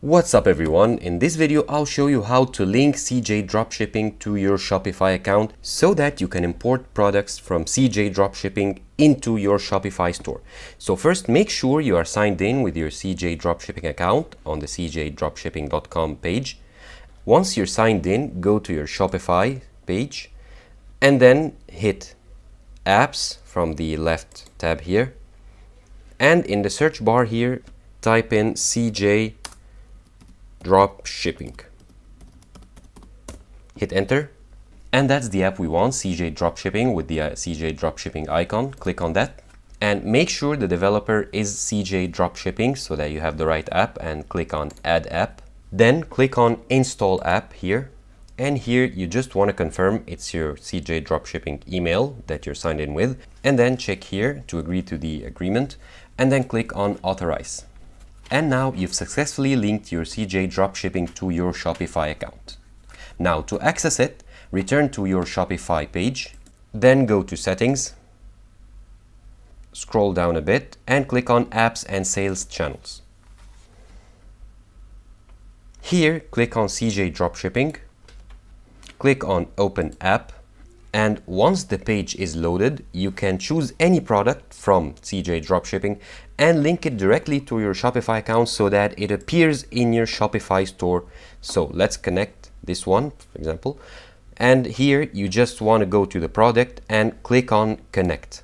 What's up everyone? In this video I'll show you how to link CJ Dropshipping to your Shopify account so that you can import products from CJ Dropshipping into your Shopify store. So first, make sure you are signed in with your CJ Dropshipping account on the cjdropshipping.com page. Once you're signed in, go to your Shopify page and then hit apps from the left tab here, and in the search bar here type in CJ Dropshipping. Hit enter, and that's the app we want, CJ Dropshipping, with the CJ Dropshipping icon. Click on that and make sure the developer is CJ Dropshipping so that you have the right app, and click on add app. Then click on install app here, and here you just want to confirm it's your CJ Dropshipping email that you're signed in with, and then check here to agree to the agreement, and then click on authorize. And now you've successfully linked your CJ Dropshipping to your Shopify account. Now to access it, return to your Shopify page, then go to settings, scroll down a bit and click on apps and sales channels. Here click on CJ Dropshipping, click on open app, and once the page is loaded, you can choose any product from CJ Dropshipping and link it directly to your Shopify account so that it appears in your Shopify store. So let's connect this one, for example, and here you just want to go to the product and click on connect.